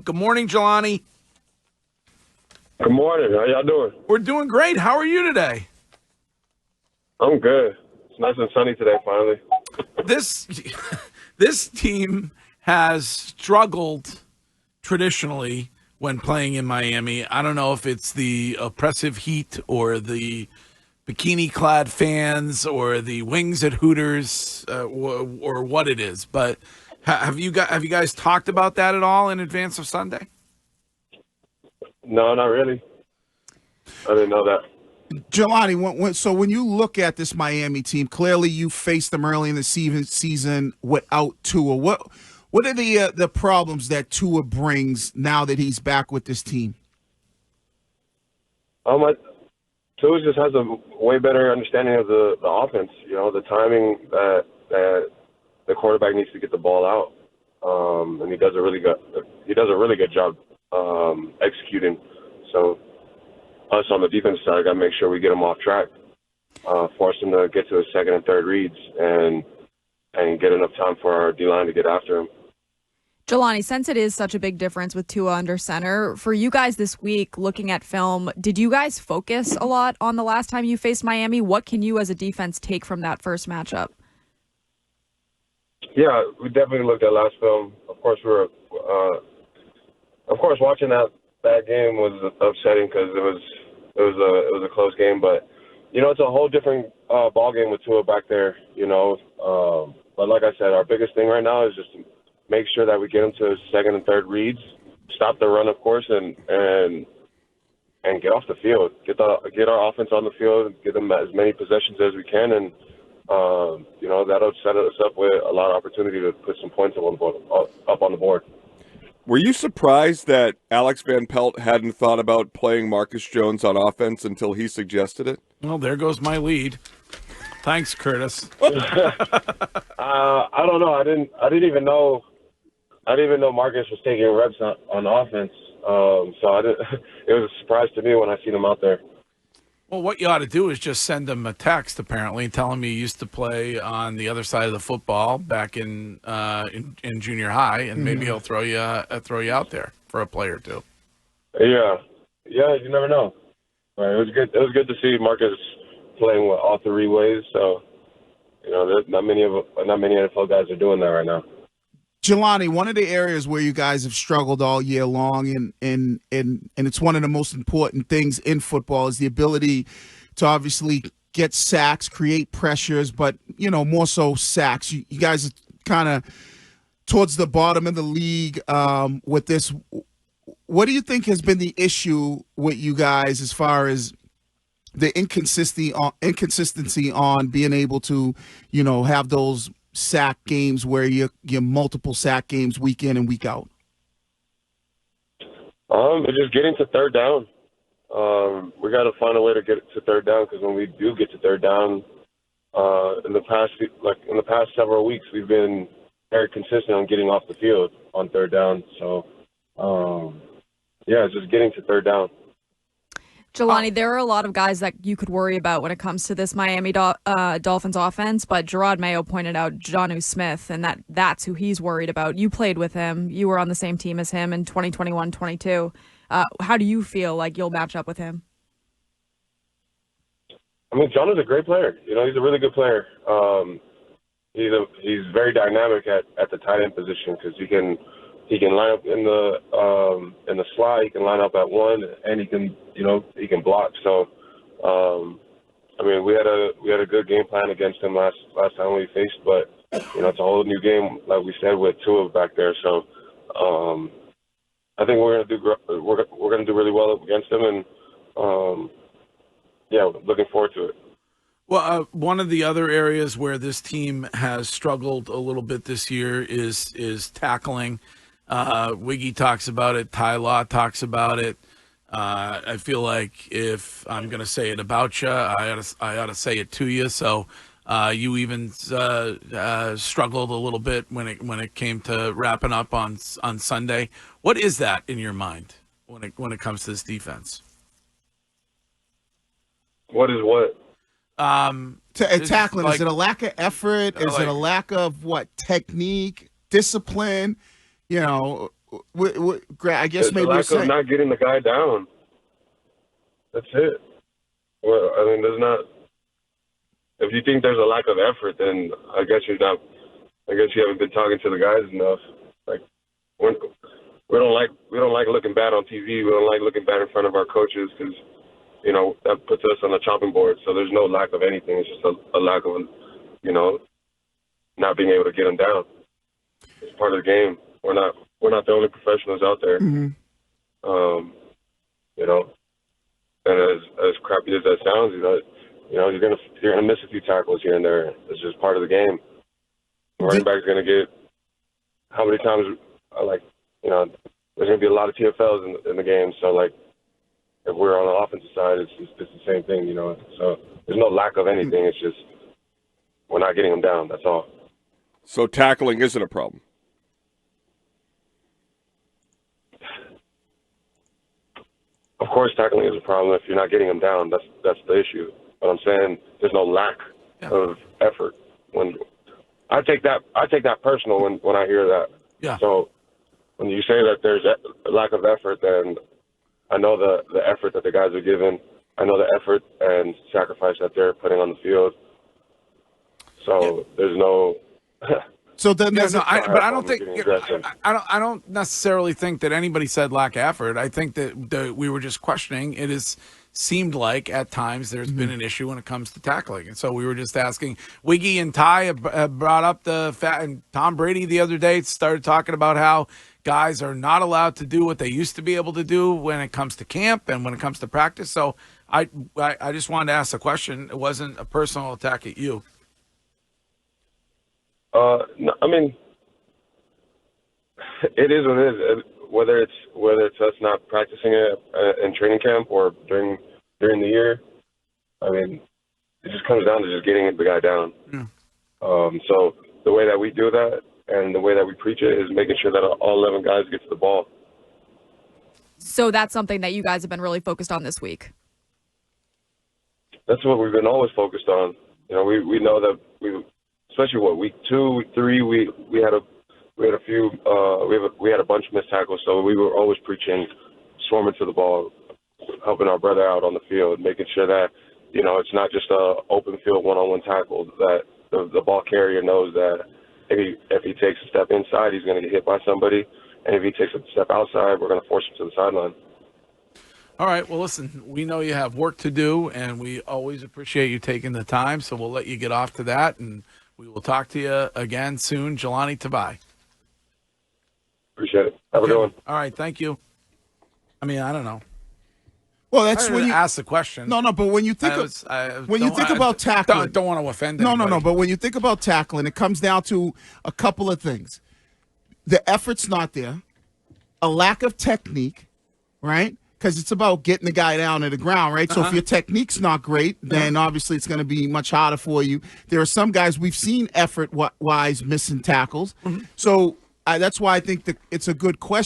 Good morning, Jahlani. Good morning. How y'all doing? We're doing great. How are you today? I'm good. It's nice and sunny today, finally. This team has struggled traditionally when playing in Miami. I don't know if it's the oppressive heat or the bikini-clad fans or the wings at Hooters or what it is, but have you guys talked about that at all in advance of Sunday? No, not really. I didn't know that. Jahlani, so when you look at this Miami team, clearly you faced them early in the season without Tua. What are the problems that Tua brings now that he's back with this team? Tua just has a way better understanding of the offense. You know, the timing that the quarterback needs to get the ball out, and he does a really good job executing. So us on the defense side, got to make sure we get him off track, force him to get to his second and third reads, and get enough time for our D-line to get after him. Jahlani, since it is such a big difference with Tua under center, for you guys this week, looking at film, did you guys focus a lot on the last time you faced Miami? What can you as a defense take from that first matchup? Yeah, we definitely looked at last film. Of course, watching that game was upsetting because it was a close game. But you know, it's a whole different ball game with Tua back there. You know, but like I said, our biggest thing right now is just to make sure that we get him to his second and third reads, stop the run, of course, and get off the field, get our offense on the field, get them as many possessions as we can, and you know, that'll set us up with a lot of opportunity to put some points up on the board. Were you surprised that Alex Van Pelt hadn't thought about playing Marcus Jones on offense until he suggested it? Well, there goes my lead. Thanks, Curtis. I don't know. I didn't even know Marcus was taking reps on offense. So it was a surprise to me when I seen him out there. Well, what you ought to do is just send him a text, apparently, and tell him he used to play on the other side of the football back in junior high, and maybe he'll throw you out there for a play or two. Yeah, you never know. Right, it was good. It was good to see Marcus playing with all three ways. So, you know, not many NFL guys are doing that right now. Jahlani, one of the areas where you guys have struggled all year long, and it's one of the most important things in football, is the ability to obviously get sacks, create pressures, but, you know, more so sacks. You guys are kind of towards the bottom of the league with this. What do you think has been the issue with you guys as far as the inconsistency on being able to, you know, have those sack games where you're multiple sack games week in and week out? It's just getting to third down. We got to find a way to get to third down, because when we do get to third down, in the past several weeks, we've been very consistent on getting off the field on third down. So, it's just getting to third down. Jahlani, there are a lot of guys that you could worry about when it comes to this Miami Dolphins offense, but Gerard Mayo pointed out Jonnu Smith, and that's who he's worried about. You played with him. You were on the same team as him in 2021-22. How do you feel like you'll match up with him? I mean, Jonnu's a great player. You know, he's a really good player. He's very dynamic at the tight end position, because he can line up in the slot. He can line up at one, and he can block. So, I mean, we had a good game plan against him last time we faced, but you know, it's a whole new game, like we said, with Tua back there. So, I think we're gonna do really well against him, and looking forward to it. Well, one of the other areas where this team has struggled a little bit this year is tackling. Wiggy talks about it. Ty Law talks about it. I feel like if I'm going to say it about you, I ought to say it to you. So you even struggled a little bit when it came to wrapping up on Sunday. What is that in your mind when it comes to this defense? What is what? Tackling. Like, is it a lack of effort? Is it a lack of technique, discipline? You know, I guess It's maybe the you're lack of saying. not getting the guy down. That's it. Well, I mean, there's not. If you think there's a lack of effort, then I guess you're not. I guess you haven't been talking to the guys enough. Like, we don't like looking bad on TV. We don't like looking bad in front of our coaches because, that puts us on the chopping board. So there's no lack of anything. It's just a lack of, not being able to get them down. It's part of the game. We're not the only professionals out there. Mm-hmm. And as crappy as that sounds, you're gonna miss a few tackles here and there. It's just part of the game. Running back's gonna get how many times? There's gonna be a lot of TFLs in the game. So if we're on the offensive side, it's the same thing. So there's no lack of anything. It's just we're not getting them down. That's all. So tackling isn't a problem. Of course, tackling is a problem. If you're not getting them down, that's the issue. But I'm saying there's no lack of effort. When I take that personal when I hear that. Yeah. So when you say that there's a lack of effort, then I know the effort that the guys are giving. I know the effort and sacrifice that they're putting on the field. So there's no. So then Yeah, there's no, but I don't problem think getting aggressive. I don't necessarily think that anybody said lack of effort. I think that we were just questioning. It has seemed like at times there's been an issue when it comes to tackling, and so we were just asking. Wiggy and Ty have brought up the fact, and Tom Brady the other day started talking about how guys are not allowed to do what they used to be able to do when it comes to camp and when it comes to practice. So I just wanted to ask the question. It wasn't a personal attack at you. No, I mean, it is what it is. Whether it's us not practicing it in training camp or during the year, I mean, it just comes down to just getting the guy down. Yeah. So the way that we do that and the way that we preach it is making sure that all 11 guys get to the ball. So that's something that you guys have been really focused on this week. That's what we've been always focused on. We know that especially week 2, week 3, we had a few we had a bunch of missed tackles, so we were always preaching swarming to the ball, helping our brother out on the field, making sure that it's not just a open field one-on-one tackle, that the ball carrier knows that if he takes a step inside, he's going to get hit by somebody, and if he takes a step outside, we're going to force him to the sideline. All right. Well, listen, we know you have work to do, and we always appreciate you taking the time, so we'll let you get off to that, and we will talk to you again soon. Jahlani Tavai. Appreciate it. Have a good one. All right. Thank you. I mean, I don't know. Well, that's when you ask the question. No, but when you think about tackling, don't want to offend. No. Anybody. But when you think about tackling, it comes down to a couple of things. The effort's not there, a lack of technique, right? Because it's about getting the guy down to the ground, right? So if your technique's not great, then obviously it's going to be much harder for you. There are some guys we've seen effort-wise missing tackles. So that's why I think that it's a good question.